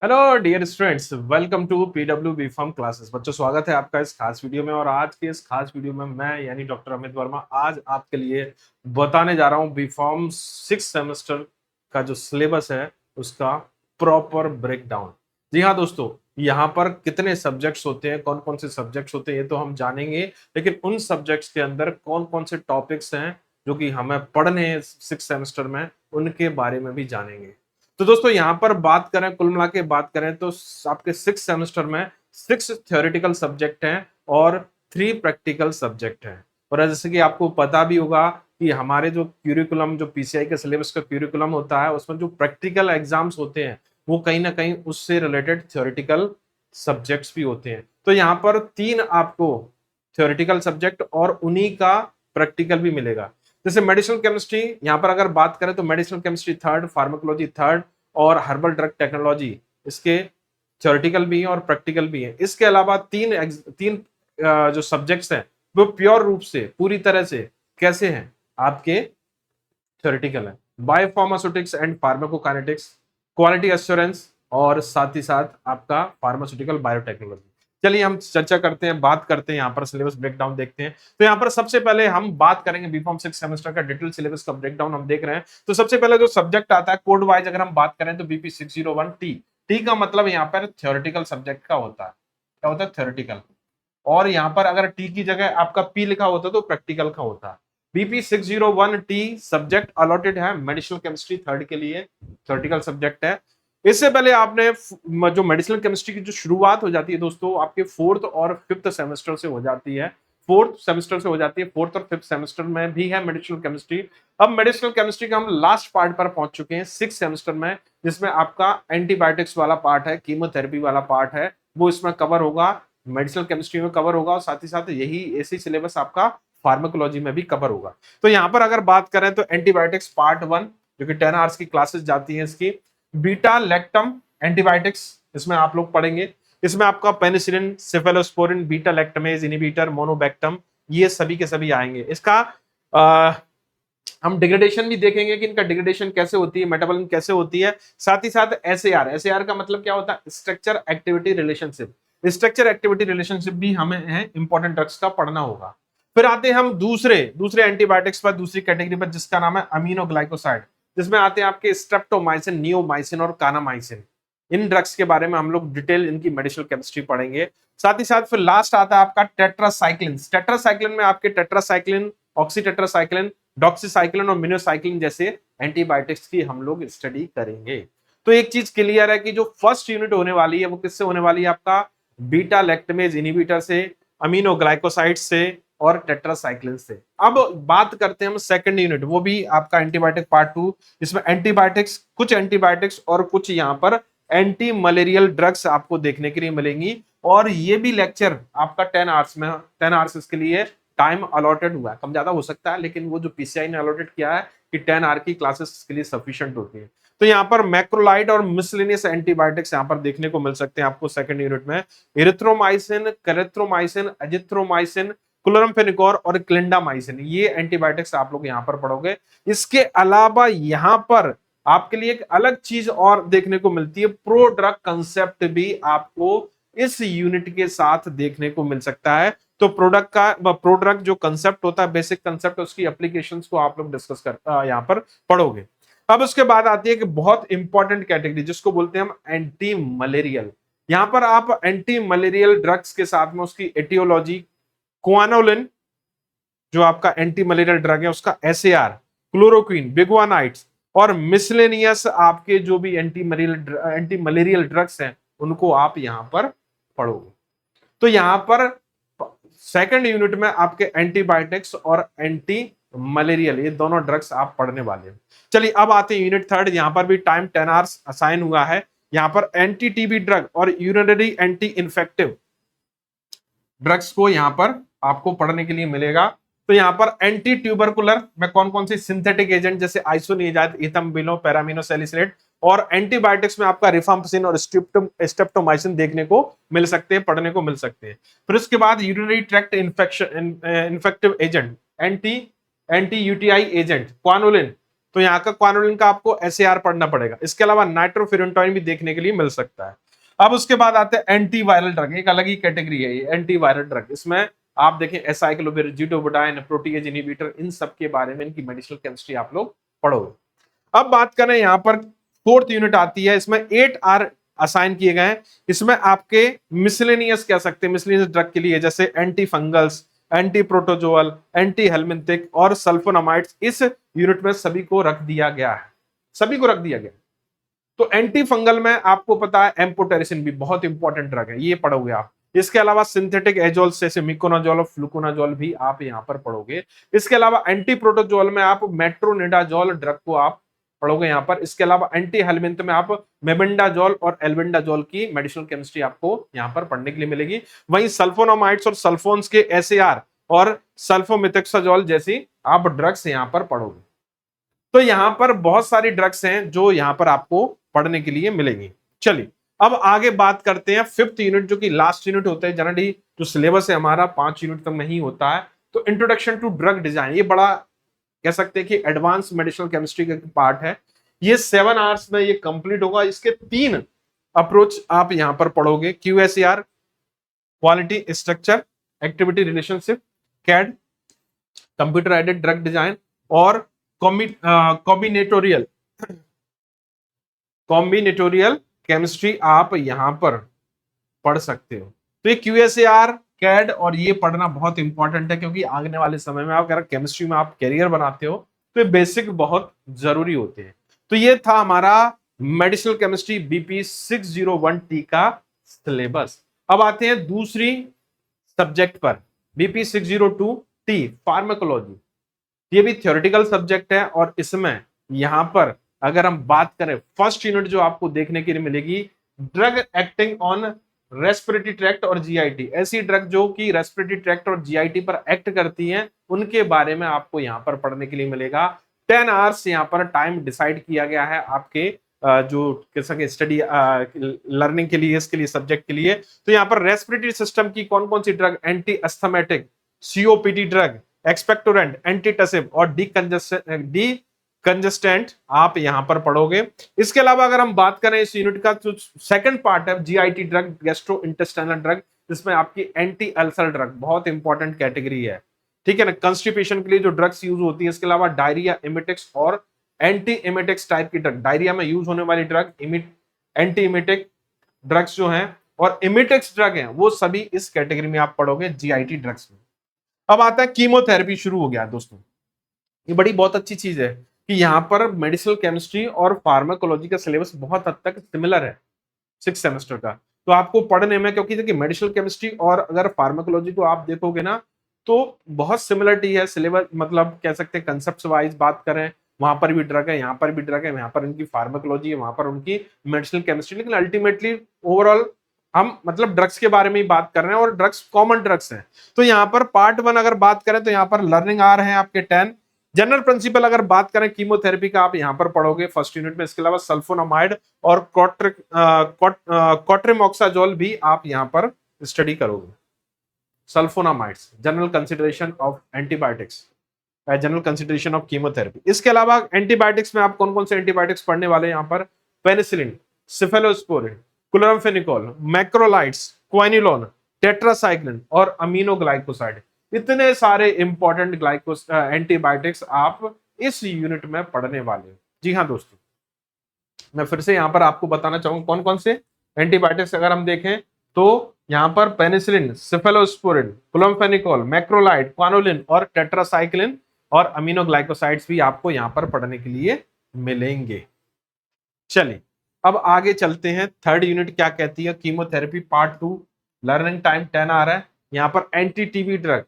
Hello dear students, welcome to PW B pharm classes. बच्चों, स्वागत है आपका इस खास वीडियो में। और आज के इस खास वीडियो में मैं यानी डॉक्टर अमित वर्मा आज आपके लिए बताने जा रहा हूँ बी फार्म 6 सेमेस्टर का जो सिलेबस है उसका प्रॉपर ब्रेकडाउन। जी हाँ दोस्तों, यहाँ पर कितने सब्जेक्ट्स होते हैं, कौन कौन से सब्जेक्ट्स होते हैं ये तो हम जानेंगे, लेकिन उन सब्जेक्ट्स के अंदर कौन कौन से टॉपिक्स हैं जो कि हमें पढ़ने हैं 6 सेमेस्टर में, उनके बारे में भी जानेंगे। तो दोस्तों, यहाँ पर बात करें, कुल मिला के बात करें तो आपके 6 सेमेस्टर में 6 थ्योरेटिकल सब्जेक्ट हैं और 3 प्रैक्टिकल सब्जेक्ट हैं। और जैसे कि आपको पता भी होगा कि हमारे जो क्यूरिकुलम, जो पीसीआई के सिलेबस का क्यूरिकुलम होता है, उसमें जो प्रैक्टिकल एग्जाम्स होते हैं वो कहीं ना कहीं उससे रिलेटेड थ्योरेटिकल सब्जेक्ट्स भी होते हैं। तो यहाँ पर 3 आपको थ्योरेटिकल सब्जेक्ट और उन्हीं का प्रैक्टिकल भी मिलेगा। जैसे मेडिसिनल केमिस्ट्री, यहाँ पर अगर बात करें तो medicinal chemistry third, pharmacology third और हर्बल ड्रग टेक्नोलॉजी इसके थ्योरेटिकल भी हैं और प्रैक्टिकल भी हैं। इसके अलावा तीन जो सब्जेक्ट्स हैं वो प्योर रूप से पूरी तरह से कैसे हैं आपके थ्योरेटिकल है। Biopharmaceutics and pharmacokinetics, quality assurance और साथ ही साथ आपका फार्मास्यूटिकल बायोटेक्नोलॉजी। चलिए हम चर्चा करते हैं, बात करते हैं, यहाँ पर सिलेबस ब्रेकडाउन देखते हैं। तो यहाँ पर सबसे पहले हम बात करेंगे बीफॉर्म 6 सेमेस्टर का डिटेल सिलेबस का ब्रेकडाउन हम देख रहे हैं। तो सबसे पहले जो सब्जेक्ट आता है कोड वाइज अगर हम बात करें तो बीपी 601 टी। टी का मतलब यहाँ पर थ्योरेटिकल सब्जेक्ट का होता है। क्या होता है? थ्योरेटिकल। और यहाँ पर अगर टी की जगह आपका पी लिखा होता तो प्रैक्टिकल का होता। बीपी 601 टी सब्जेक्ट अलॉटेड है मेडिसिनल केमिस्ट्री थर्ड के लिए, थ्योरेटिकल सब्जेक्ट है। इससे पहले आपने जो मेडिसिनल केमिस्ट्री की जो शुरुआत हो जाती है दोस्तों आपके 4th और 5th सेमेस्टर से हो जाती है। 4th सेमेस्टर से हो जाती है, 4th और 5th सेमेस्टर में भी है मेडिसिनल केमिस्ट्री। अब मेडिसिनल केमिस्ट्री का हम लास्ट पार्ट पर पहुंच चुके हैं 6 सेमेस्टर में, जिसमें आपका एंटीबायोटिक्स वाला पार्ट है, कीमोथेरेपी वाला पार्ट है, वो इसमें कवर होगा, मेडिसिनल केमिस्ट्री में कवर होगा। और साथ ही साथ यही ऐसी सिलेबस आपका फार्माकोलॉजी में भी कवर होगा। तो यहाँ पर अगर बात करें तो एंटीबायोटिक्स पार्ट 1 जो कि 10 आवर्स की क्लासेस जाती हैं इसकी, बीटा लैक्टम एंटीबायोटिक्स इसमें आप लोग पढ़ेंगे। इसमें आपका penicillin, cephalosporin, beta lactamase inhibitor, monobactam, ये सभी के सभी आएंगे। इसका हम डिग्रेडेशन भी देखेंगे कि इनका डिग्रेडेशन कैसे होती है, मेटाबॉलिज्म कैसे होती है। साथ ही साथ एसएआर, एसएआर का मतलब क्या होता है? Structure activity relationship. Structure activity relationship भी हमें है इंपॉर्टेंट ड्रग्स का पढ़ना होगा। फिर आते हैं हम दूसरे दूसरे एंटीबायोटिक्स पर, दूसरी कैटेगरी पर, जिसका नाम है अमीनोग्लाइकोसाइड, जिसमें आते हैं आपके स्ट्रेप्टोमाइसिन, नियोमाइसिन और कानामाइसिन। इन ड्रग्स के बारे में हम लोग डिटेल इनकी मेडिसिनल केमिस्ट्री पढ़ेंगे। साथ ही साथ फिर लास्ट आता है आपका टेट्रासाइक्लिन। टेट्रासाइक्लिन में आपके टेट्रासाइक्लिन, ऑक्सीटेट्रासाइक्लिन, डॉक्सीसाइक्लिन और मिनोसाइक्लिन जैसे एंटीबायोटिक्स की हम लोग स्टडी करेंगे। तो एक चीज क्लियर है कि जो फर्स्ट यूनिट होने वाली है वो किससे होने वाली है? आपका बीटा लैक्टमेज इनहिबिटर से, अमीनोग्लाइकोसाइड से और टेट्रासाइक्लिन से। अब बात करते हैं हम सेकंड यूनिट, वो भी आपका एंटीबायोटिक पार्ट 2, जिसमें एंटीबायोटिक्स, कुछ एंटीबायोटिक्स और कुछ यहाँ पर एंटी मलेरियल ड्रग्स आपको देखने के लिए मिलेंगी। और ये भी लेक्चर आपका 10 आवर्स में, 10 आवर्स इसके लिए टाइम अलॉटेड हुआ है। कम ज्यादा हो सकता है, लेकिन वो जो पीसीआई ने अलॉटेड किया है कि 10 आवर की क्लासेस के लिए सफिशिएंट होती है। तो यहाँ पर मैक्रोलाइड और मिसलेनियस एंटीबायोटिक्स यहाँ पर देखने को मिल सकते हैं आपको सेकंड यूनिट में। इरिथ्रोमाइसिन, कैरेथ्रोमाइसिन, एजिथ्रोमाइसिन, क्लोरामफेनिकोर और क्लिंडामाइसिन, ये एंटीबायोटिक्स आप लोग यहाँ पर पढ़ोगे। इसके अलावा यहाँ पर आपके लिए एक अलग चीज और देखने को मिलती है, प्रो ड्रग कंसेप्ट भी आपको इस यूनिट के साथ देखने को मिल सकता है। तो प्रोडक्ट जो कंसेप्ट होता है, बेसिक कंसेप्ट, उसकी एप्लीकेशंस को आप लोग डिस्कस कर यहाँ पर पढ़ोगे। अब उसके बाद आती है कि बहुत इंपॉर्टेंट कैटेगरी जिसको बोलते हैं हम एंटी मलेरियल। यहाँ पर आप एंटी मलेरियल ड्रग्स के साथ में उसकी एटियोलॉजी, क्वानोलिन जो आपका एंटी मलेरियल ड्रग है उसका एसएआर, क्लोरोक्वीन, बिगुआनाइट्स और मिसलेनियस आपके जो भी एंटी मलेरियल ड्रग्स हैं उनको आप यहां पर पढ़ोगे। तो यहां पर सेकंड यूनिट में आपके एंटीबायोटिक्स और एंटी मलेरियल, ये दोनों ड्रग्स आप पढ़ने वाले हैं। चलिए अब आते हैं यूनिट थर्ड। यहां पर भी टाइम 10 आवर्स असाइन हुआ है। यहां पर एंटी टीबी ड्रग और यूरिनरी एंटी इन्फेक्टिव ड्रग्स को यहां पर आपको पढ़ने के लिए मिलेगा। तो यहां पर एंटी ट्यूबरकुलर में कौन कौन सी सिंथेटिक एजेंट जैसे आइसोनियाजाइड, इथाम्बिनो, पैरामिनो सैलिसिलेट, और एंटीबायोटिक्स में आपका रिफाम्पिसिन और स्ट्रेप्टोमाइसिन देखने को मिल सकते हैं, पढ़ने को मिल सकते हैं। फिर उसके बाद urinary tract infection infective agent, anti anti UTI agent, quinolone, तो यहाँ का क्वानोलिन का आपको एसएआर पढ़ना पड़ेगा। इसके अलावा नाइट्रोफिरेंटोइन भी देखने के लिए मिल सकता है। अब उसके बाद आते हैं एंटीवायरल ड्रग, एक अलग ही कैटेगरी है ये एंटीवायरल ड्रग। इसमें आप देखें एसाइक्लोविर, जिडोबुटाइन, प्रोटीएज इनहिबिटर, इन सब के बारे में इनकी मेडिसिनल केमिस्ट्री आप लोग पढ़ोगे। अब बात करें यहाँ पर फोर्थ यूनिट आती है, इसमें 8 आर असाइन किए गए हैं। इसमें आपके मिसलेनियस कह सकते हैं, मिसलेनियस ड्रग के लिए जैसे anti fungals, anti protozoal, anti helminthic और सल्फोनामाइड्स, इस यूनिट में सभी को रख दिया गया है, सभी को रख दिया गया। तो एंटी फंगल में आपको पता है एम्पोटेरिसिन भी बहुत इंपॉर्टेंट ड्रग है, ये पढ़ोगे आप। इसके अलावा सिंथेटिक एजोल जैसे मिकोनाजोल और फ्लुकोनाजोल भी आप यहाँ पर पढ़ोगे। इसके अलावा एंटी प्रोटोजोल में आप मेट्रोनिडाजोल ड्रग को आप पढ़ोगे यहाँ पर। इसके अलावा एंटी हेलमिंथ में आप मेबेंडाजोल और एल्बेंडाजोल की मेडिसिनल केमिस्ट्री आपको यहाँ पर पढ़ने के लिए मिलेगी। वहीं सल्फोनामाइड्स और सल्फोन्स के एसएआर और सल्फोमिथेक्साजोल जैसी आप ड्रग्स यहाँ पर पढ़ोगे। तो यहाँ पर बहुत सारी ड्रग्स हैं जो यहाँ पर आपको पढ़ने के लिए मिलेंगी। चलिए अब आगे बात करते हैं फिफ्थ यूनिट, जो कि लास्ट यूनिट होता है। जनरली जो सिलेबस है हमारा 5 यूनिट तक नहीं होता है। तो इंट्रोडक्शन टू ड्रग डिजाइन, ये बड़ा कह सकते हैं कि एडवांस मेडिसिनल केमिस्ट्री का पार्ट है। ये 7 आवर्स में ये कंप्लीट होगा। इसके 3 अप्रोच आप यहां पर पढ़ोगे, QSAR, quality structure activity relationship, CAD computer aided drug design, और कॉम्बिनेटोरियल केमिस्ट्री आप यहां पर पढ़ सकते हो। तो ये QSAR, कैड और ये पढ़ना बहुत इंपॉर्टेंट है, क्योंकि आने वाले समय में आप अगर केमिस्ट्री में आप कैरियर बनाते हो तो ये बेसिक बहुत जरूरी होते हैं। तो ये था हमारा मेडिसिनल केमिस्ट्री BP 601T का सिलेबस। अब आते हैं दूसरी सब्जेक्ट पर, BP 602T फार्माकोलॉजी। ये भी थ्योरेटिकल सब्जेक्ट है, और इसमें यहां पर अगर हम बात करें फर्स्ट यूनिट जो आपको देखने के लिए मिलेगी, drug acting on respiratory tract और GIT। ऐसी ड्रग जो कि रेस्पिरेटरी ट्रैक्ट और GIT पर एक्ट करती हैं, उनके बारे में आपको यहाँ पर पढ़ने के लिए मिलेगा। 10 आवर्स यहाँ पर टाइम डिसाइड किया गया है आपके जो कह सके स्टडी लर्निंग के लिए, इसके लिए सब्जेक्ट के लिए। तो यहाँ पर रेस्पिरेटरी सिस्टम की कौन कौन सी drug, anti asthmatic, COPD drug, expectorant, antitussive और कंजेस्टेंट आप यहां पर पढ़ोगे। इसके अलावा अगर हम बात करें इस यूनिट का, जो सेकंड पार्ट है GIT drug, gastro intestinal drug, जिसमें आपकी एंटी अल्सर ड्रग बहुत इंपॉर्टेंट कैटेगरी है, ठीक है ना। कंस्टिपेशन के लिए जो ड्रग्स यूज होती है। इसके अलावा डायरिया, इमिटिक्स और एंटी इमिटिक्स टाइप की ड्रग, डायरिया में यूज होने वाली ड्रग, एंटी इमिटिक ड्रग्स जो हैं और इमिटिक्स ड्रग हैं, वो सभी इस कैटेगरी में आप पढ़ोगे GIT ड्रग्स में। अब आता है कीमोथेरेपी, शुरू हो गया दोस्तों। ये बड़ी बहुत अच्छी चीज है कि यहाँ पर मेडिसिनल केमिस्ट्री और फार्माकोलॉजी का सिलेबस बहुत हद तक सिमिलर है 6 सेमेस्टर का। तो आपको पढ़ने में, क्योंकि देखिए मेडिसिनल केमिस्ट्री और अगर फार्माकोलॉजी को आप देखोगे ना, तो बहुत सिमिलरिटी है सिलेबस, मतलब कह सकते हैं कंसेप्ट वाइज बात करें, वहां पर भी ड्रग है, यहाँ पर भी ड्रग है, यहाँ पर उनकी फार्माकोलॉजी है, वहां पर उनकी मेडिसिनल केमिस्ट्री। लेकिन अल्टीमेटली ओवरऑल हम मतलब ड्रग्स के बारे में ही बात कर रहे हैं, और ड्रग्स कॉमन ड्रग्स हैं। तो यहाँ पर पार्ट 1 अगर बात करें तो यहाँ पर लर्निंग आ रहे हैं आपके 10। जनरल प्रिंसिपल अगर बात करें कीमोथेरेपी का, आप यहाँ पर पढ़ोगे फर्स्ट यूनिट में। इसके अलावा सल्फोनामाइड और कॉट्रिमोक्साजोल भी आप यहाँ पर स्टडी करोगे। Sulphonamides, general consideration of antibiotics, general consideration of chemotherapy. इसके अलावा एंटीबायोटिक्स में आप कौन कौन से एंटीबायोटिक्स पढ़ने वाले हैं यहाँ पर, penicillin, cephalosporin, chloramphenicol, macrolides, quinolone, tetracycline और अमीनोग्लाइकोसाइड। इतने सारे इंपॉर्टेंट एंटीबायोटिक्स आप इस यूनिट में पढ़ने वाले हो। जी हाँ दोस्तों, मैं फिर से यहाँ पर आपको बताना चाहूंगा कौन कौन से एंटीबायोटिक्स अगर हम देखें तो यहाँ पर पेनिसिलिन, सिफेलोस्पोरिन, क्लोरामफेनिकोल, मैक्रोलाइड, क्वानोलिन और टेट्रासाइक्लिन और अमीनोग्लाइकोसाइड्स भी आपको यहाँ पर पढ़ने के लिए मिलेंगे। चलिए अब आगे चलते हैं। थर्ड यूनिट क्या कहती है, कीमोथेरेपी पार्ट 2। लर्निंग टाइम 10 आ रहा है। यहाँ पर anti TB drug,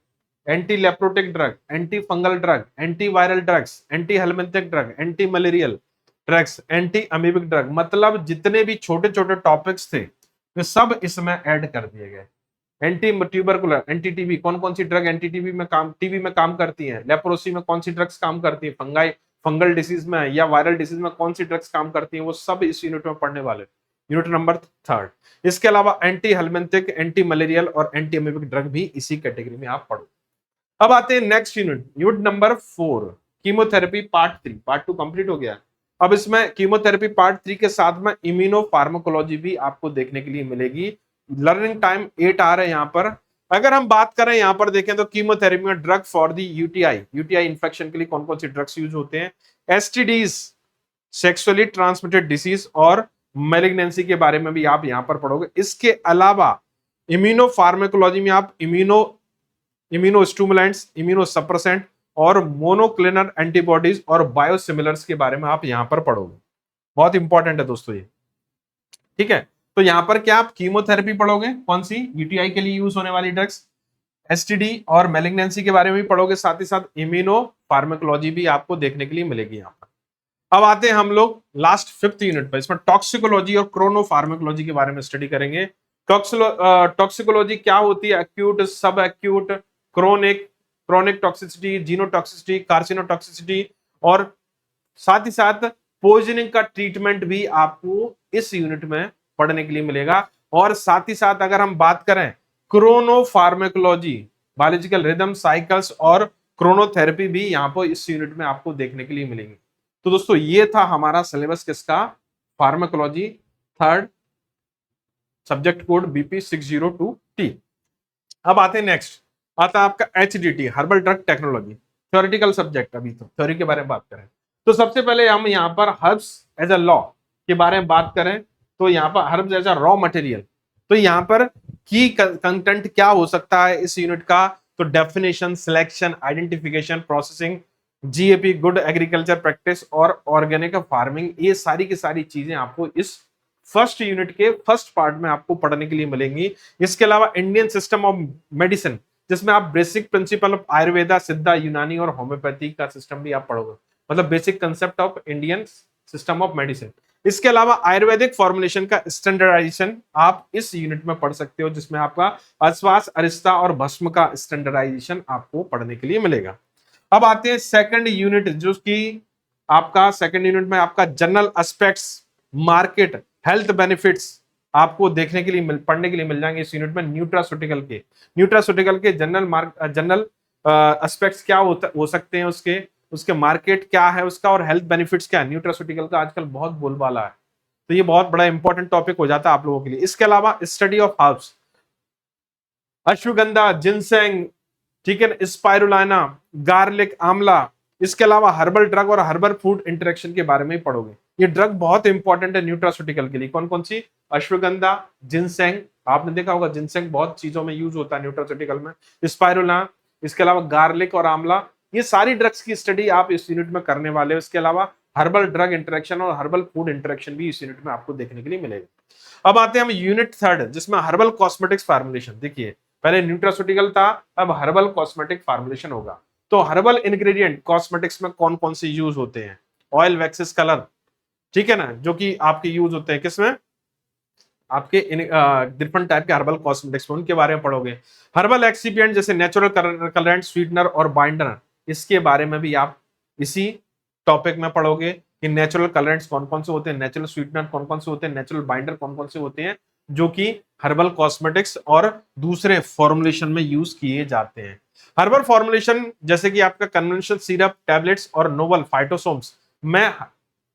anti leprotic drug, anti fungal drug, anti viral drugs, anti helminthic drug, anti malarial drugs, anti amoebic drug, मतलब जितने भी छोटे छोटे टॉपिक्स थे वे सब इसमें ऐड कर दिए गए। एंटी ट्यूबरकुलर, एंटी टीबी, कौन कौन सी ड्रग एंटी टीबी में काम करती है, लेप्रोसी में कौन सी ड्रग्स काम करती है, फंगल डिसीज में या वायरल डिसीज में कौन सी ड्रग्स काम करती हैं, वो सब इस यूनिट में पढ़ने वाले। Unit number 3। इसके अलावा एंटी हेलमिंथिक, एंटी मलेरियल और एंटी अमीबिक ड्रग भी इसी कैटेगरी में आप पढ़ो। अब आते हैं next unit, unit number 4, chemotherapy part 3, part 2 complete हो गया। अब इसमें कीमोथेरेपी पार्ट 3 के साथ में इम्यूनो फार्माकोलॉजी भी आपको देखने के लिए मिलेगी। लर्निंग टाइम 8 आ रहा है यहाँ पर। अगर हम बात करें यहाँ पर देखें तो कीमोथेरेपी में drug for the UTI infection के लिए कौन कौन सी ड्रग्स यूज होते हैं, एसटीडीज सेक्सुअली ट्रांसमिटेड डिसीज और मेलिग्नेंसी के बारे में भी आप यहां पर पढ़ोगे। इसके अलावा इम्यूनो फार्माकोलॉजी में आप इम्यूनो स्टिमुलेंट्स, इम्यूनो सप्रेसेंट और मोनोक्लोनल एंटीबॉडीज और बायोसिमिलर्स के बारे में आप यहां पर पढ़ोगे। बहुत इंपॉर्टेंट है दोस्तों ये, ठीक है। तो यहां पर क्या आप कीमोथेरेपी पढ़ोगे, कौन सी यूटीआई के लिए यूज होने वाली ड्रग्स, एसटीडी और मेलिग्नेंसी के बारे में भी पढ़ोगे, साथ ही साथ इम्यूनो फार्माकोलॉजी भी आपको देखने के लिए मिलेगी यहां पर। अब आते हैं हम लोग लास्ट 5th यूनिट पर। इसमें टॉक्सिकोलॉजी और क्रोनोफार्माकोलॉजी के बारे में स्टडी करेंगे। टॉक्सिकोलॉजी क्या होती है, acute, subacute, chronic, chronic toxicity, genotoxicity, carcinotoxicity और साथ ही साथ पॉइजनिंग का ट्रीटमेंट भी आपको इस यूनिट में पढ़ने के लिए मिलेगा। और साथ ही साथ अगर हम बात करें क्रोनोफार्माकोलॉजी, बायोलॉजिकल रिदम साइकिल्स और क्रोनोथेरेपी भी यहां पर इस यूनिट में आपको देखने के लिए मिलेंगे। तो दोस्तों ये था हमारा सिलेबस किसका, pharmacology, third, subject code BP602T। अब आते हैं नेक्स्ट, आता है आपका HDT, herbal drug technology, theoretical subject. अभी तो थ्योरी के बारे में बात करें तो सबसे पहले हम यहाँ पर हर्ब्स एज अ लॉ के बारे में बात करें तो यहाँ पर herbs as a raw material, तो यहाँ पर की कंटेंट क्या हो सकता है इस यूनिट का, तो definition, selection, identification, processing, GAP, good agriculture practice और ऑर्गेनिक फार्मिंग, ये सारी की सारी चीजें आपको इस फर्स्ट यूनिट के फर्स्ट पार्ट में आपको पढ़ने के लिए मिलेंगी। इसके अलावा इंडियन सिस्टम ऑफ मेडिसिन, जिसमें आप बेसिक प्रिंसिपल ऑफ आयुर्वेदा, सिद्धा, यूनानी और होम्योपैथी का सिस्टम भी आप पढ़ोगे, मतलब basic concept of Indian system of medicine. इसके अलावा आयुर्वेदिक फॉर्मुलेशन का स्टैंडर्डाइजेशन आप इस यूनिट में पढ़ सकते हो, जिसमें आपका आश्वास, अरिस्ता और भस्म का स्टैंडर्डाइजेशन आपको पढ़ने के लिए मिलेगा। अब आते हैं सेकंड यूनिट, जो कि आपका सेकंड यूनिट में आपका general aspects, market, health benefits आपको देखने के लिए पढ़ने के लिए मिल जाएंगे इस यूनिट में। न्यूट्रास्यूटिकल के जनरल एस्पेक्ट्स क्या हो सकते हैं, उसके मार्केट क्या है उसका, और हेल्थ बेनिफिट्स क्या है। न्यूट्रास्यूटिकल का आजकल बहुत बोलबाला है, तो ये बहुत बड़ा इंपॉर्टेंट टॉपिक हो जाता है आप लोगों के लिए। इसके अलावा study of herbs, ashwagandha, ginseng, ठीक है, स्पाइरुलिना, गार्लिक, आंवला। इसके अलावा हर्बल ड्रग और हर्बल फूड इंटरेक्शन के बारे में पढ़ोगे। ये ड्रग बहुत इंपॉर्टेंट है न्यूट्रास्यूटिकल के लिए। कौन कौन सी, अश्वगंधा, जिनसेंग, आपने देखा होगा जिनसेंग बहुत चीजों में यूज होता है न्यूट्रास्यूटिकल में, स्पाइरुलिना, इसके अलावा गार्लिक और आंवला, ये सारी ड्रग्स की स्टडी आप इस यूनिट में करने वाले हो। इसके अलावा हर्बल ड्रग इंटरेक्शन और हर्बल फूड इंटरेक्शन भी इस यूनिट में आपको देखने के लिए मिलेगा। अब आते हैं हम यूनिट थर्ड, जिसमें हर्बल कॉस्मेटिक्स फार्मुलेशन। देखिए पहले न्यूट्रास्यूटिकल था, अब हर्बल कॉस्मेटिक फार्मुलेशन होगा। तो हर्बल इंग्रेडिएंट कॉस्मेटिक्स में कौन कौन से यूज होते हैं, ऑयल, वैक्सेस, कलर, ठीक है ना, जो कि आपके यूज होते हैं किसमें, आपके डिफरेंट टाइप के हर्बल कॉस्मेटिक्स में, उनके बारे में पढ़ोगे। हर्बल एक्सिपिएंट जैसे नेचुरल कलरेंट, स्वीटनर और बाइंडर, इसके बारे में भी आप इसी टॉपिक में पढ़ोगे कि नेचुरल कलरेंट्स कौन कौन से होते हैं, नेचुरल स्वीटनर कौन कौन से होते हैं, नेचुरल बाइंडर कौन कौन से होते हैं, जो कि हर्बल कॉस्मेटिक्स और दूसरे फॉर्मुलेशन में यूज किए जाते हैं। हर्बल फॉर्मुलेशन जैसे कि आपका कन्वेंशनल सिरप, टैबलेट्स और नोवल फाइटोसोम्स में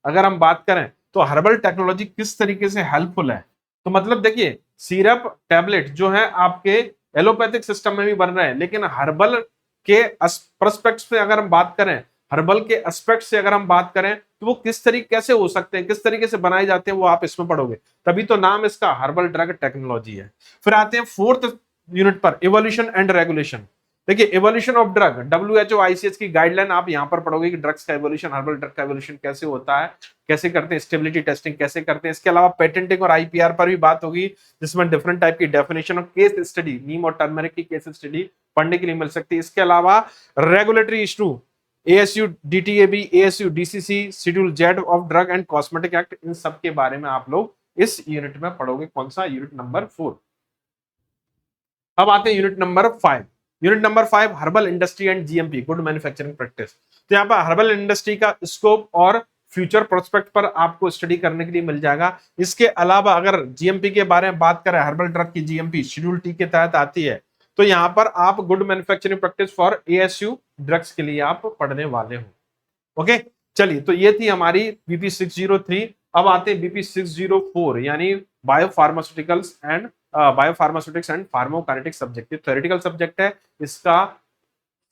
अगर हम बात करें तो हर्बल टेक्नोलॉजी किस तरीके से हेल्पफुल है, तो मतलब देखिए सिरप, टैबलेट जो है आपके एलोपैथिक सिस्टम में भी बन रहे हैं, लेकिन हर्बल के पर्सपेक्ट से अगर हम बात करें, हर्बल के एस्पेक्ट से अगर हम बात करें तो वो किस तरीके कैसे हो सकते हैं, किस तरीके से बनाए जाते हैं, वो आप इसमें पढ़ोगे, तभी तो नाम इसका हर्बल ड्रग टेक्नोलॉजी है। फिर आते हैं फोर्थ यूनिट पर, इवोल्यूशन एंड रेगुलेशन। देखिए evolution of drug, WHO ICH की गाइडलाइन आप यहां पर पढ़ोगे कि ड्रग्स का इवोल्यूशन, हर्बल ड्रग का इवोल्यूशन कैसे होता है, कैसे करते हैं, स्टेबिलिटी टेस्टिंग कैसे करते हैं। इसके अलावा पेटेंटिंग और IPR पर भी बात होगी, जिसमें डिफरेंट टाइप की डेफिनेशन और केस स्टडी, नीम और टर्मरिक की केस स्टडी पढ़ने के लिए मिल सकती है। इसके अलावा regulatory issue, ASU DTAB, ASU DCC, schedule Z of drug and cosmetic act, इन सब के बारे में आप लोग इस यूनिट में पढ़ोगे। कौन सा, यूनिट नंबर 4। अब आते हैं unit number 5। Unit number 5, herbal industry and GMP, good manufacturing practice. तो यहाँ पर हर्बल इंडस्ट्री का स्कोप और फ्यूचर प्रोस्पेक्ट पर आपको स्टडी करने के लिए मिल जाएगा। इसके अलावा अगर GMP के बारे में बात करें, हर्बल ड्रग की GMP शेड्यूल T के तहत आती है, तो यहाँ पर आप good manufacturing practice for ASU drugs के लिए आप पढ़ने वाले हो। ओके, चलिए, तो ये थी हमारी बीपी 603। अब आते हैं बीपी 604 यानी biopharmaceutics and pharmacokinetics subject. Theoretical subject है। इसका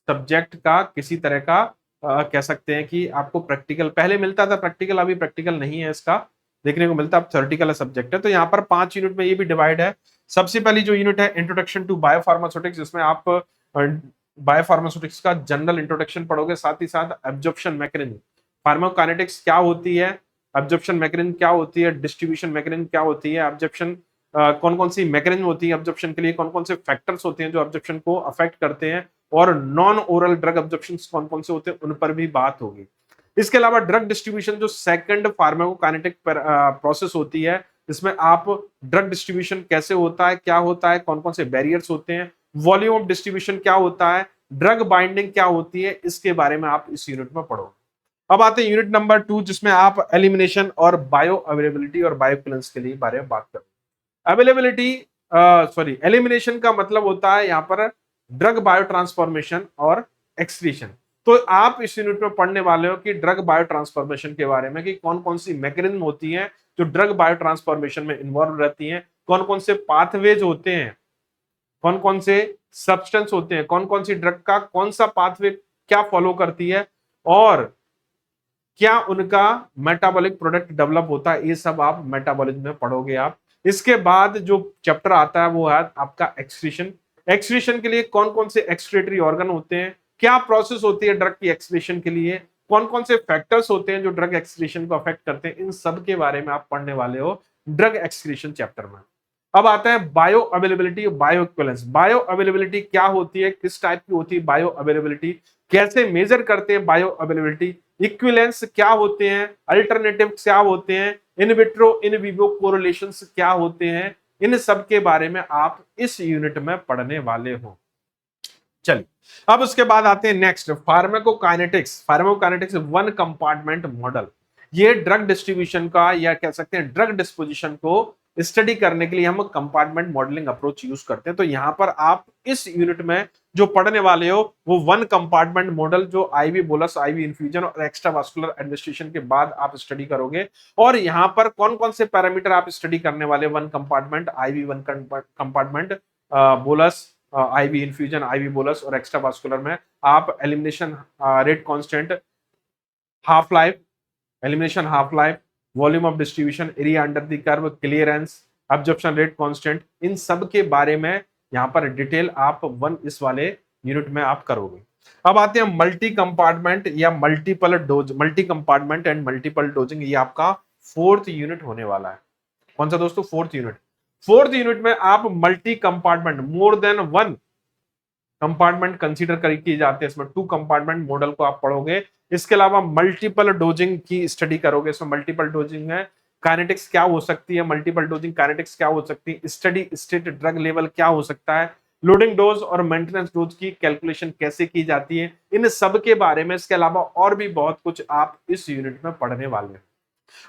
सब्जेक्ट का किसी तरह का कह सकते हैं कि आपको प्रैक्टिकल पहले मिलता था, प्रैक्टिकल अभी प्रैक्टिकल नहीं है इसका देखने को मिलता, अब थ्योरेटिकल सब्जेक्ट है। तो यहाँ पर 5 यूनिट में ये भी डिवाइड है। सबसे पहली जो यूनिट है इंट्रोडक्शन टू बायोफार्मास्यूटिक्स, जिसमें आप बायोफार्मास्यूटिक्स का जनरल इंट्रोडक्शन पढ़ोगे, साथ ही साथ एब्जॉर्प्शन मैकेनिज्म, फार्माकोकाइनेटिक्स क्या होती है, एब्जॉर्प्शन मैकेनिज्म क्या होती है, डिस्ट्रीब्यूशन मैकेनिज्म क्या होती है, एब्जॉर्प्शन कौन कौन सी मैकेनिज्म होती है एब्जॉर्प्शन के लिए, कौन कौन से फैक्टर्स होते हैं जो एब्जॉर्प्शन को अफेक्ट करते हैं, और नॉन ओरल ड्रग एब्जॉर्प्शन कौन कौन से होते हैं उन पर भी बात होगी। इसके अलावा ड्रग डिस्ट्रीब्यूशन जो सेकंड फार्माकोकाइनेटिक प्रोसेस होती है, इसमें आप ड्रग डिस्ट्रीब्यूशन कैसे होता है, क्या होता है, कौन कौन से बैरियर्स होते हैं, वॉल्यूम ऑफ डिस्ट्रीब्यूशन क्या होता है, ड्रग बाइंडिंग क्या होती है, इसके बारे में आप इस यूनिट में पढ़ोगे। अब आते हैं यूनिट नंबर 2, जिसमें आप एलिमिनेशन और बायो अवेलेबिलिटी और बायोक्विलेंस के लिए बारे में बात करें। अवेलेबिलिटी सॉरी एलिमिनेशन का मतलब होता है यहाँ पर ड्रग बायो ट्रांसफॉर्मेशन और एक्सक्रीशन। तो आप इस यूनिट में पढ़ने वाले हो कि ड्रग बायो ट्रांसफॉर्मेशन के बारे में, कि कौन कौन सी मैकेनिज्म होती हैं जो ड्रग बायो ट्रांसफॉर्मेशन में इन्वॉल्व रहती हैं, कौन कौन से पाथवेज होते हैं, कौन कौन से सब्सटेंस होते हैं, कौन कौन सी ड्रग का कौन सा पाथवे क्या फॉलो करती है, और क्या उनका मेटाबॉलिक प्रोडक्ट डेवलप होता है, ये सब आप मेटाबॉलिज्म में पढ़ोगे आप। इसके बाद जो चैप्टर आता है वो है आपका एक्सक्रीशन। एक्सक्रीशन के लिए कौन कौन से एक्सक्रीटरी ऑर्गन होते हैं, क्या प्रोसेस होती है ड्रग की एक्सक्रीशन के लिए, कौन कौन से फैक्टर्स होते हैं जो ड्रग एक्सक्रीशन को अफेक्ट करते हैं, इन सब के बारे में आप पढ़ने वाले हो ड्रग एक्सक्रीशन चैप्टर में। अब आता है bio availability, bio equivalence. Bio availability क्या होती है, किस टाइप की होती है बायो अवेलेबिलिटी, कैसे मेजर करते हैं बायो अवेलेबिलिटी, इक्विवेलेंस क्या होते हैं, अल्टरनेटिव क्या होते हैं, in vitro in vivo correlations क्या होते हैं, इन सब के बारे में आप इस यूनिट में पढ़ने वाले हो। चलिए, अब उसके बाद आते हैं next pharmacokinetics. Pharmacokinetics one compartment model. ये ड्रग डिस्ट्रीब्यूशन का या कह सकते हैं ड्रग डिस्पोजिशन को स्टडी करने के लिए हम कंपार्टमेंट मॉडलिंग अप्रोच यूज करते हैं। तो यहां पर आप इस यूनिट में जो पढ़ने वाले हो वो वन कंपार्टमेंट मॉडल, जो आईवी बोलस, आईवी इन्फ्यूजन और एक्स्ट्रा वास्कुलर एडमिनिस्ट्रेशन के बाद आप स्टडी करोगे। और यहां पर कौन कौन से पैरामीटर आप स्टडी करने वाले, one compartment IV, one compartment bolus, IV infusion, IV bolus और एक्स्ट्रा वास्कुलर में आप elimination rate constant, half life, elimination half life, volume of distribution, area under the curve, clearance, absorption rate constant, इन सब के बारे में यहाँ पर डिटेल आप इस वाले यूनिट में आप करोगे। अब आते हैं मल्टी कंपार्टमेंट या multiple dose, multi compartment and multiple dosing. ये आपका 4th यूनिट होने वाला है। कौन सा दोस्तों? 4th unit. 4th यूनिट में आप multi compartment, more than one compartment consider किए जाते हैं, इसमें 2 कंपार्टमेंट मॉडल को आप पढ़ोगे। इसके अलावा मल्टीपल डोजिंग की स्टडी करोगे। इसमें मल्टीपल डोजिंग है, काइनेटिक्स क्या हो सकती है, मल्टीपल डोजिंग काइनेटिक्स क्या हो सकती है, स्टडी स्टेट ड्रग लेवल क्या हो सकता है, लोडिंग डोज और मेंटेनेंस डोज की कैलकुलेशन कैसे की जाती है, इन सब के बारे में। इसके अलावा और भी बहुत कुछ आप इस यूनिट में पढ़ने वाले हैं।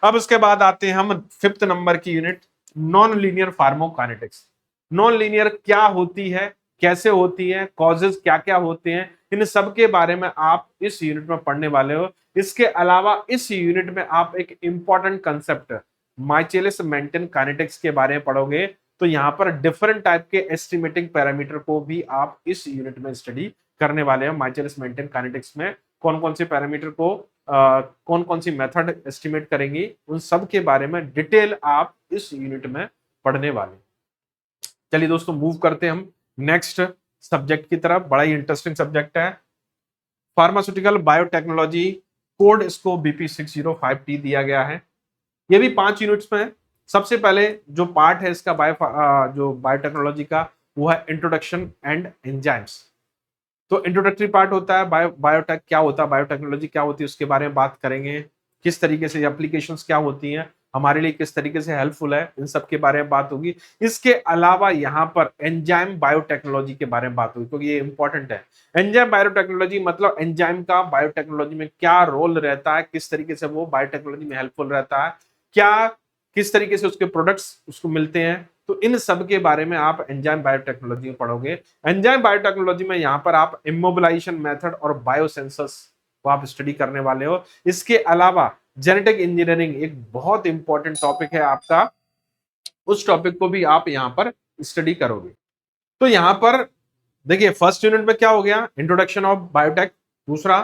अब उसके बाद आते हैं हम 5th नंबर की unit, non linear pharmacokinetics. Non linear क्या होती है, कैसे होती है, कॉजेज क्या क्या होते हैं, इन सब के बारे में आप इस यूनिट में पढ़ने वाले हो। इसके अलावा इस यूनिट में आप एक इंपॉर्टेंट कंसेप्ट माइचेलिस मेंटेन काइनेटिक्स के बारे में पढ़ोगे। तो यहाँ पर डिफरेंट टाइप के एस्टिमेटिंग पैरामीटर को भी आप इस यूनिट में स्टडी करने वाले हैं। माइचेलिस मेंटेन काइनेटिक्स में कौन कौन से पैरामीटर को कौन कौन सी मेथड एस्टिमेट करेंगी, उन सब के बारे में डिटेल आप इस यूनिट में पढ़ने वाले। चलिए दोस्तों, मूव करते हैं हम नेक्स्ट सब्जेक्ट की तरफ। बड़ा ही इंटरेस्टिंग सब्जेक्ट है फार्मास्यूटिकल बायोटेक्नोलॉजी। कोड इसको बीपी 605T दिया गया है। ये भी 5 यूनिट्स में है। सबसे पहले जो पार्ट है इसका जो बायोटेक्नोलॉजी का, वो है इंट्रोडक्शन एंड एंजाइम्स। तो इंट्रोडक्टरी पार्ट होता है, बायोटेक क्या होता है, बायोटेक्नोलॉजी क्या होती है, उसके बारे में बात करेंगे। किस तरीके से एप्लीकेशंस क्या होती हैं, हमारे लिए किस तरीके से हेल्पफुल है, इन सब के बारे में बात होगी। इसके अलावा यहाँ पर एंजाइम बायोटेक्नोलॉजी के बारे में बात होगी, क्योंकि ये इंपॉर्टेंट है। एंजाइम बायोटेक्नोलॉजी मतलब एंजाइम का बायोटेक्नोलॉजी में क्या रोल रहता है, किस तरीके से वो बायोटेक्नोलॉजी में हेल्पफुल रहता है, क्या किस तरीके से उसके प्रोडक्ट्स उसको मिलते हैं। तो इन सब के बारे में आप एंजाइम बायोटेक्नोलॉजी में पढ़ोगे। एंजाइम बायोटेक्नोलॉजी में यहाँ पर आप इमोबिलाइजेशन मेथड और बायोसेंसर्स वो आप स्टडी करने वाले हो। इसके अलावा जेनेटिक इंजीनियरिंग एक बहुत इंपॉर्टेंट टॉपिक है आपका, उस टॉपिक को भी आप यहाँ पर स्टडी करोगे। तो यहाँ पर देखिए फर्स्ट यूनिट में क्या हो गया, इंट्रोडक्शन ऑफ बायोटेक, दूसरा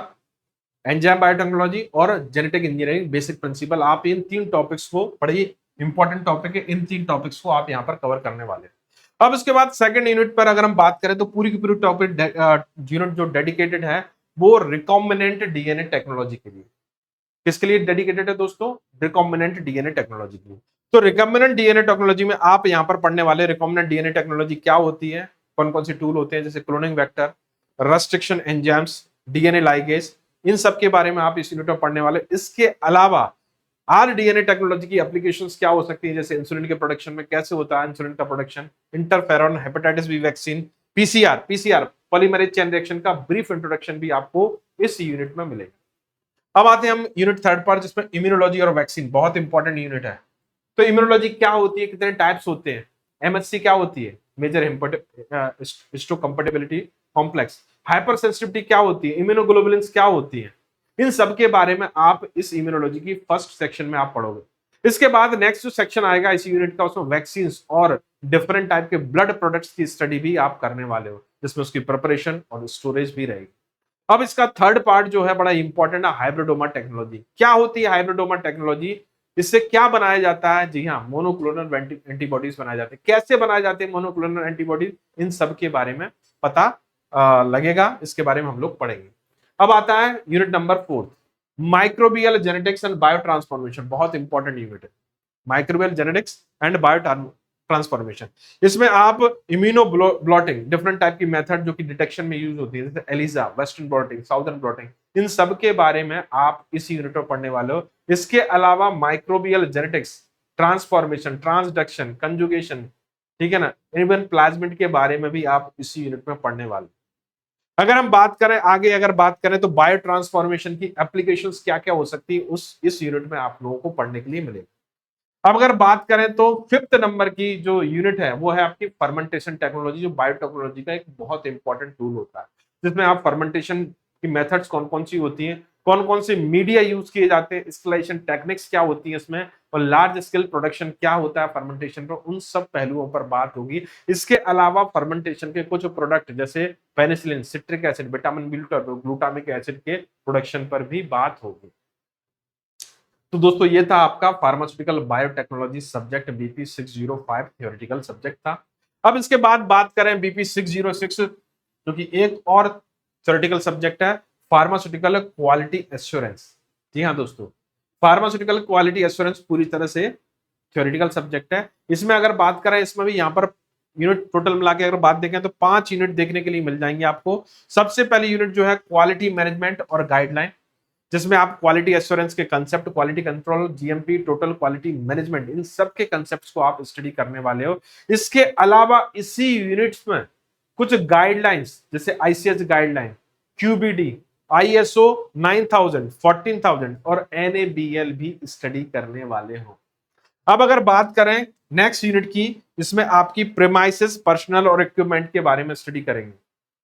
एंजाइम बायोटेक्नोलॉजी और जेनेटिक इंजीनियरिंग बेसिक प्रिंसिपल। आप इन तीन टॉपिक्स को, बड़ी इंपॉर्टेंट टॉपिक है, इन तीन टॉपिक्स को आप यहाँ पर कवर करने वाले हैं। अब इसके बाद सेकंड यूनिट पर अगर हम बात करें तो पूरी की पूरी टॉपिक यूनिट जो डेडिकेटेड है वो रिकॉम्बिनेंट डीएनए टेक्नोलॉजी के लिए। किसके लिए डेडिकेटेड है दोस्तों? रिकॉम्बिनेंट डीएनए टेक्नोलॉजी के लिए। तो रिकॉम्बिनेंट डीएनए टेक्नोलॉजी में आप यहाँ पर पढ़ने वाले रिकॉम्बिनेंट डीएनए टेक्नोलॉजी क्या होती है, कौन कौन से टूल होते हैं, जैसे cloning vector, restriction enzymes, DNA ligase, इन सब के बारे में आप इस यूनिट में पढ़ने वाले। इसके अलावा आरडीएनए टेक्नोलॉजी की एप्लीकेशंस क्या हो सकती है, जैसे इंसुलिन के प्रोडक्शन में कैसे होता है इंसुलिन का production, interferon, hepatitis B vaccine, PCR polymerase chain reaction का ब्रीफ इंट्रोडक्शन भी आपको इस यूनिट में मिलेगा। अब आते हैं हम यूनिट थर्ड पर, जिसमें इम्यूनोलॉजी और वैक्सीन बहुत इंपॉर्टेंट यूनिट है। तो इम्यूनोलॉजी क्या होती है, कितने टाइप्स होते हैं, एमएचसी क्या होती है, major histocompatibility complex, hyper sensitivity क्या होती है, इम्यूनोग्लोबुलिन्स क्या होती है, इन सब के बारे में आप इस इम्यूनोलॉजी की फर्स्ट सेक्शन में आप पढ़ोगे। इसके बाद नेक्स्ट जो सेक्शन आएगा इस यूनिट का, उसमें वैक्सीन और डिफरेंट टाइप के ब्लड प्रोडक्ट्स की स्टडी भी आप करने वाले हो, जिसमें उसकी प्रिपरेशन और स्टोरेज भी रहेगी। अब इसका थर्ड पार्ट जो है बड़ा इंपॉर्टेंट है, हाइब्रिडोमा टेक्नोलॉजी। क्या होती है हाइब्रिडोमा टेक्नोलॉजी, इससे क्या बनाया जाता है? जी हाँ, मोनोक्लोनल एंटीबॉडीज बनाए जाते हैं। कैसे बनाए जाते हैं मोनोक्लोनल एंटीबॉडीज, इन सब के बारे में पता लगेगा, इसके बारे में हम लोग पढ़ेंगे। अब आता है unit number 4, microbial genetics and biotransformation. बहुत इंपॉर्टेंट यूनिट है microbial genetics and biotransformation. इसमें आप इम्यूनो ब्लॉटिंग, डिफरेंट टाइप की मेथड जो कि डिटेक्शन में यूज होती है, जैसे ELISA, western blotting, southern blotting, इन सब के बारे में आप इस यूनिट में पढ़ने वाले हो। इसके अलावा microbial genetics, transformation, transduction, conjugation, ठीक है ना, इवन प्लाज्मिड के बारे में भी आप इसी यूनिट में पढ़ने वाले। अगर हम बात करें आगे, अगर बात करें तो बायो ट्रांसफॉर्मेशन की एप्लीकेशंस क्या क्या हो सकती है, उस इस यूनिट में आप लोगों को पढ़ने के लिए मिलेगा। अब अगर बात करें तो फिफ्थ नंबर की जो यूनिट है वो है आपकी फर्मेंटेशन टेक्नोलॉजी, जो बायोटेक्नोलॉजी का एक बहुत इंपॉर्टेंट टूल होता है, जिसमें आप फर्मेंटेशन की मेथड्स कौन कौन सी होती हैं, कौन कौन से मीडिया यूज किए जाते हैं, इंस्टॉलेशन टेक्निक्स क्या होती है इसमें, और लार्ज स्केल प्रोडक्शन क्या होता है फर्मेंटेशन पर, उन सब पहलुओं पर बात होगी। इसके अलावा फर्मेंटेशन के कुछ प्रोडक्ट जैसे penicillin, citric acid, vitamin B, glutamic acid के प्रोडक्शन पर भी बात होगी। तो दोस्तों ये था आपका pharmaceutical biotechnology subject BP 605 theoretical subject था। अब इसके बाद बात करें बीपी 606, जो कि एक और थ्योरेटिकल सब्जेक्ट है, फार्मास्यूटिकल क्वालिटी एश्योरेंस। जी हाँ दोस्तों, फार्मास्यूटिकल क्वालिटी एश्योरेंस पूरी तरह से थ्योरेटिकल सब्जेक्ट है। इसमें अगर बात करें, इसमें भी यहाँ पर यूनिट टोटल मिला के अगर बात देखें तो 5 यूनिट देखने के लिए मिल जाएंगे आपको। सबसे पहली यूनिट जो है क्वालिटी मैनेजमेंट और गाइडलाइन, जिसमें आप क्वालिटी एश्योरेंस के concept, quality control, GMP, total quality management, इन सब के कंसेप्ट्स को आप स्टडी करने वाले हो। इसके अलावा इसी यूनिट्स में कुछ गाइडलाइंस जैसे आईसीएच गाइडलाइन, क्यूबीडी, आईएसओ 9000, 14000 और एनएबीएल भी स्टडी करने वाले हो। अब अगर बात करें नेक्स्ट यूनिट की, इसमें आपकी प्रेमाइसिस, पर्सनल और इक्विपमेंट के बारे में स्टडी करेंगे,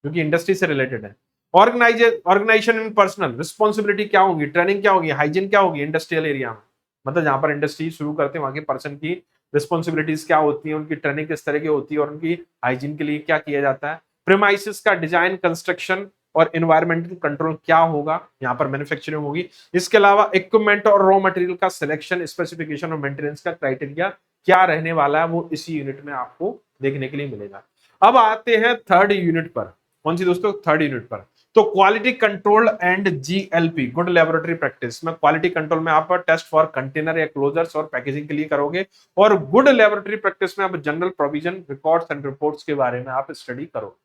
जो कि इंडस्ट्री से रिलेटेड है। ऑर्गेनाइजेशन एंड पर्सनल रिस्पॉन्सिबिलिटी क्या होगी, ट्रेनिंग क्या होगी, हाइजीन क्या होगी इंडस्ट्रियल एरिया में, मतलब जहां पर इंडस्ट्री शुरू करते हैं वहां के पर्सन की रिस्पॉन्सिबिलिटीज क्या होती है, उनकी ट्रेनिंग किस तरह की होती है और उनकी हाइजीन के लिए क्या किया जाता है। प्रेमाइसिस का डिजाइन, कंस्ट्रक्शन और एनवायरमेंटल कंट्रोल क्या होगा, यहाँ पर मैन्युफैक्चरिंग होगी। इसके अलावा इक्विपमेंट और रॉ मटेरियल का सिलेक्शन, स्पेसिफिकेशन और मेंटेनेंस का क्राइटेरिया क्या रहने वाला है, वो इसी यूनिट में आपको देखने के लिए मिलेगा। अब आते हैं थर्ड यूनिट पर। कौन सी दोस्तों? थर्ड यूनिट पर। तो quality control and GLP, good laboratory practice में क्वालिटी कंट्रोल में आप टेस्ट फॉर कंटेनर या क्लोजर्स और पैकेजिंग के लिए करोगे, और गुड लेबोरेटरी प्रैक्टिस में आप general provision, records and reports के बारे में आप स्टडी करोगे।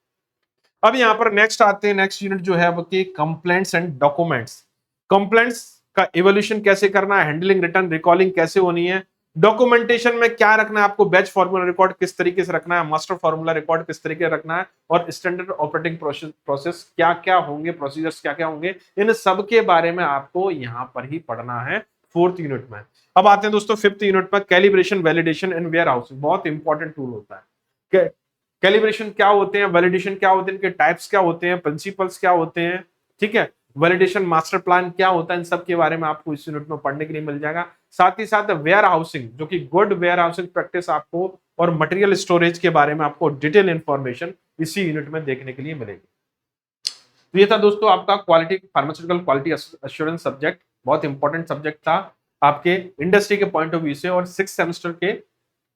अब यहाँ पर नेक्स्ट आते हैं, नेक्स्ट यूनिट जो है वो कि कंप्लेंट्स एंड डॉक्यूमेंट्स। कंप्लेंट्स का इवोल्यूशन कैसे करना है, हैंडलिंग, रिटर्न, रिकॉलिंग कैसे होनी है, डॉक्यूमेंटेशन में क्या रखना है आपको, बैच फार्मूला रिकॉर्ड किस तरीके से रखना है, मास्टर फार्मूला रिकॉर्ड किस तरीके से रखना है, और स्टैंडर्ड ऑपरेटिंग प्रोसेस क्या क्या होंगे, प्रोसीजर्स क्या क्या होंगे, इन सब के बारे में आपको यहाँ पर ही पढ़ना है फोर्थ यूनिट में। अब आते हैं दोस्तों फिफ्थ यूनिट पर, calibration, validation and warehouse. बहुत इंपॉर्टेंट टूल होता है। कैलिब्रेशन क्या होते हैं, वैलिडेशन क्या होते हैं, इनके टाइप्स क्या होते हैं, प्रिंसिपल्स क्या होते हैं, ठीक है, वैलिडेशन मास्टर प्लान क्या होता है, इन सब के बारे में आपको इस यूनिट में पढ़ने के लिए मिल जाएगा। साथ ही साथ वेयर हाउसिंग, जो कि गुड वेयर हाउसिंग प्रैक्टिस आपको और मटेरियल स्टोरेज के बारे में आपको डिटेल इंफॉर्मेशन इसी यूनिट में देखने के लिए मिलेगी। तो ये था दोस्तों आपका quality pharmaceutical quality assurance subject, बहुत इंपॉर्टेंट सब्जेक्ट था आपके इंडस्ट्री के पॉइंट ऑफ व्यू से और 6 सेमेस्टर के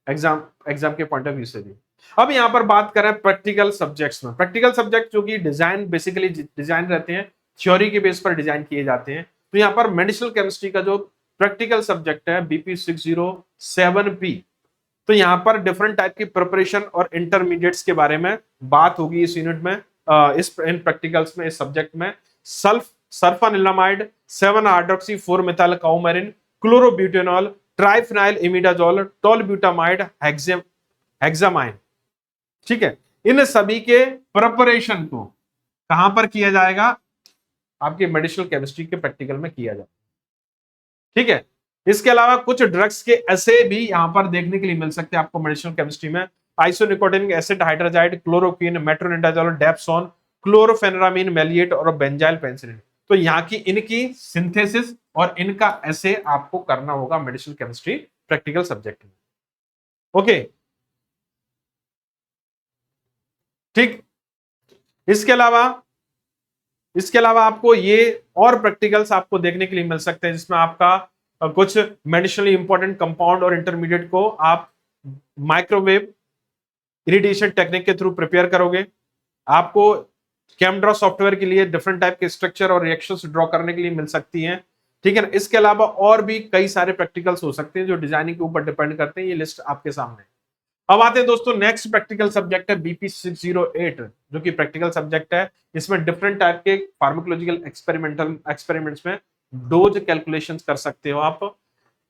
एग्जाम के पॉइंट ऑफ व्यू से भी। अब यहाँ पर बात करें प्रैक्टिकल सब्जेक्ट्स में। प्रैक्टिकल सब्जेक्ट जो कि डिजाइन बेसिकली डिजाइन रहते हैं, थ्योरी के बेस पर डिजाइन किए जाते हैं। तो यहाँ पर मेडिसिनल केमिस्ट्री का जो प्रैक्टिकल सब्जेक्ट है बीपी 607P, तो यहाँ पर डिफरेंट टाइप की प्रिपरेशन और इंटरमीडिएट्स के बारे में बात होगी इस यूनिट में, इस इन प्रैक्टिकल्स में, इस सब्जेक्ट में। Sulphanilamide, 7 hydroxy 4 methyl काउमेरिन, chlorobutanol, ट्राइफेनाइल imidazole, टोलब्यूटामाइड, हेक्सामाइन, ठीक है, इन सभी के प्रिपरेशन को कहां पर किया जाएगा, आपके मेडिसिनल केमिस्ट्री के प्रैक्टिकल में किया जाएगा, ठीक है। इसके अलावा कुछ ड्रग्स के ऐसे भी यहां पर देखने के लिए मिल सकते हैं आपको मेडिसिनल केमिस्ट्री में। Isonicotinic acid hydrazide, chloroquine, metronidazole, dapsone, chlorpheniramine maleate और बेंजाइल पेनिसिलिन। तो यहाँ की इनकी सिंथेसिस और इनका ऐसे आपको करना होगा मेडिसिनल केमिस्ट्री प्रैक्टिकल सब्जेक्ट में। ओके, ठीक। इसके अलावा आपको ये और प्रैक्टिकल्स आपको देखने के लिए मिल सकते हैं जिसमें आपका कुछ मेडिसिनली इंपॉर्टेंट कंपाउंड और इंटरमीडिएट को आप माइक्रोवेव इरिडिएशन टेक्निक के थ्रू प्रिपेयर करोगे। आपको कैमड्रॉ सॉफ्टवेयर के लिए डिफरेंट टाइप के स्ट्रक्चर और रिएक्शंस ड्रॉ करने के लिए मिल सकती हैं, ठीक है ना। इसके अलावा और भी कई सारे प्रैक्टिकल्स हो सकते हैं जो डिजाइनिंग के ऊपर डिपेंड करते हैं। ये लिस्ट आपके सामने। अब आते हैं दोस्तों नेक्स्ट प्रैक्टिकल सब्जेक्ट है बीपी 608, जो कि प्रैक्टिकल सब्जेक्ट है। इसमें डिफरेंट टाइप के फार्माकोलॉजिकल एक्सपेरिमेंट्स में डोज कैलकुलेशंस कर सकते हो आप।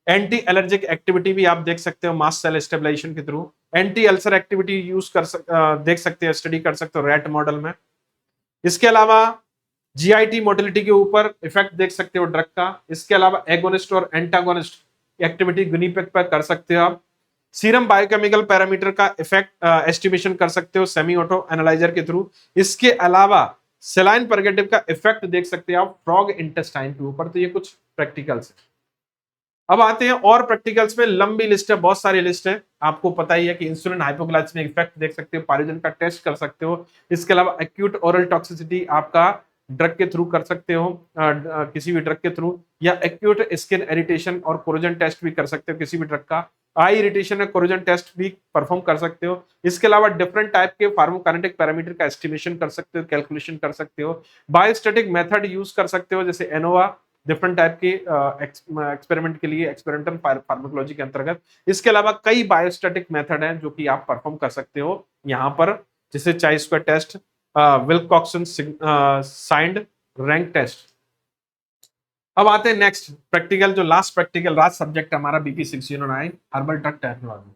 एंटी एलर्जिक एक्टिविटी भी आप देख सकते हो मास्ट सेल स्टेबलाइजेशन के थ्रू। एंटी अल्सर एक्टिविटी देख सकते हो, स्टडी कर सकते हो रैट मॉडल में। इसके अलावा जीआईटी मोटिलिटी के ऊपर इफेक्ट देख सकते हो ड्रग का। इसके अलावा एगोनिस्ट और एंटागोनिस्ट एक्टिविटी गुनीपेग पर कर सकते हो आप। सीरम बायोकेमिकल पैरामीटर का इफेक्ट एस्टिमेशन कर सकते हो सेमी ऑटो एनालाइजर के थ्रू। इसके अलावा सेलाइन परगेटिव का इफेक्ट देख सकते हो आप फ्रॉग इंटेस्टाइन के ऊपर। तो ये कुछ प्रैक्टिकल्स है। अब आते हैं और प्रैक्टिकल्स में, लंबी लिस्ट है, बहुत सारी लिस्ट है। आपको पता ही है कि इंसुलिन हाइपोग्लाइसेमिक इफेक्ट देख सकते हो, पायरोजन का टेस्ट कर सकते हो। इसके अलावा एक्यूट ओरल टॉक्सिसिटी आपका ड्रग के थ्रू कर सकते हो, किसी भी ड्रग के थ्रू, या एक्यूट स्किन इरिटेशन और कोरोजन टेस्ट भी कर सकते हो किसी भी ड्रग का। आई इरिटेशन और कोरोजन टेस्ट भी परफॉर्म कर सकते हो। इसके अलावा डिफरेंट टाइप के फार्माकोकाइनेटिक पैरामीटर का एस्टिमेशन कर सकते हो, कैलकुलेशन कर सकते हो। बायोस्टैटिक मेथड यूज कर सकते हो जैसे एनोवा, डिफरेंट टाइप के एक्सपेरिमेंट के लिए, एक्सपेरिमेंटल फार्माकोलॉजी के अंतर्गत। इसके अलावा कई बायोस्टैटिक मेथड हैं जो कि आप परफॉर्म कर सकते हो यहाँ पर, जैसे chi square test, Wilcoxon signed rank test. अब आते हैं नेक्स्ट प्रैक्टिकल, जो लास्ट सब्जेक्ट हमारा बीपी 609 हर्बल ड्रग टेक्नोलॉजी।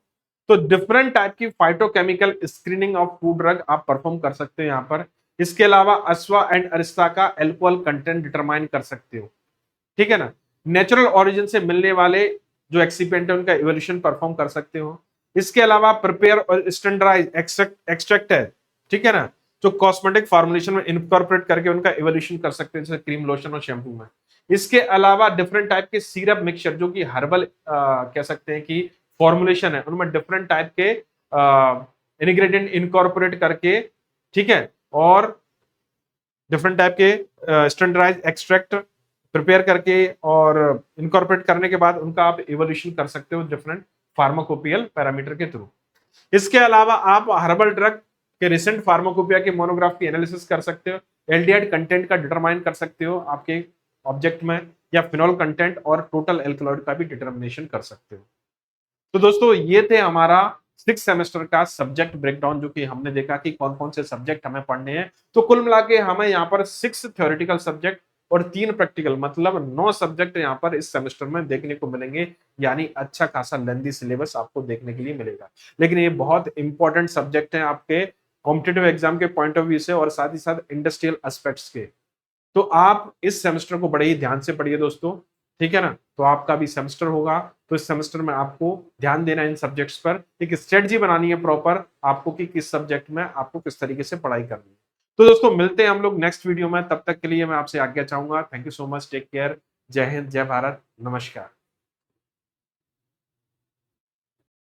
तो डिफरेंट टाइप की phytochemical screening of food drug आप परफॉर्म कर सकते हो यहाँ पर। इसके अलावा अस्वा एंड अरिस्ता का एल्कोहल कंटेंट डिटरमाइन कर सकते हो, ठीक है ना। नेचुरल ओरिजिन से मिलने वाले जो एक्सीपेंट है उनका इवोल्यूशन परफॉर्म कर सकते हो। इसके अलावा प्रिपेयर और स्टैंडर्डाइज एक्सट्रैक्ट है, ठीक है ना, जो कॉस्मेटिक फॉर्मुलेशन में इनकॉर्पोरेट करके उनका इवोल्यूशन कर सकते हैं जैसे क्रीम, लोशन और शैम्पू में। इसके अलावा डिफरेंट टाइप के सिरप मिक्सचर जो कि हर्बल कह सकते हैं कि फॉर्मुलेशन है, उनमें डिफरेंट टाइप के इंग्रेडिएंट इनकॉर्पोरेट करके, ठीक है, और डिफरेंट टाइप के स्टैंडर्डाइज एक्सट्रैक्ट प्रिपेयर करके और इनकॉर्पोरेट करने के बाद उनका आप इवोल्यूशन कर सकते हो डिफरेंट फार्माकोपियल पैरामीटर के थ्रू। इसके अलावा आप हर्बल ड्रग के रिसेंट फार्माकोपिया के मोनोग्राफ की एनालिसिस कर सकते हो। एल्डिहाइड कंटेंट का डिटरमाइन कर सकते हो आपके ऑब्जेक्ट में, या फिनॉल कंटेंट और टोटल एल्कलॉइड का भी डिटरमिनेशन कर सकते हो। तो दोस्तों ये थे हमारा 6 सेमेस्टर का सब्जेक्ट ब्रेकडाउन, जो कि हमने देखा कि कौन कौन से सब्जेक्ट हमें पढ़ने हैं। तो कुल मिला के हमें यहाँ पर 6 थ्योरेटिकल सब्जेक्ट और 3 प्रैक्टिकल, मतलब 9 सब्जेक्ट यहाँ पर इस सेमेस्टर में देखने को मिलेंगे। यानी अच्छा खासा लेंथी सिलेबस आपको देखने के लिए मिलेगा। लेकिन ये बहुत इंपॉर्टेंट सब्जेक्ट है आपके कॉम्पिटिटिव एग्जाम के पॉइंट ऑफ व्यू से और साथ ही साथ इंडस्ट्रियल एस्पेक्ट्स के। तो आप इस सेमेस्टर को बड़े ही ध्यान से पढ़िए दोस्तों, ठीक है ना। तो आपका भी सेमेस्टर होगा, तो इस सेमेस्टर में आपको ध्यान देना है इन सब्जेक्ट्स पर, एक स्ट्रेटजी बनानी है प्रॉपर आपको कि किस सब्जेक्ट में आपको किस तरीके से पढ़ाई करनी है। तो दोस्तों मिलते हैं हम लोग नेक्स्ट वीडियो में, तब तक के लिए मैं आपसे आज्ञा चाहूँगा। Thank you so much, take care, जय हिंद, जय भारत, नमस्कार।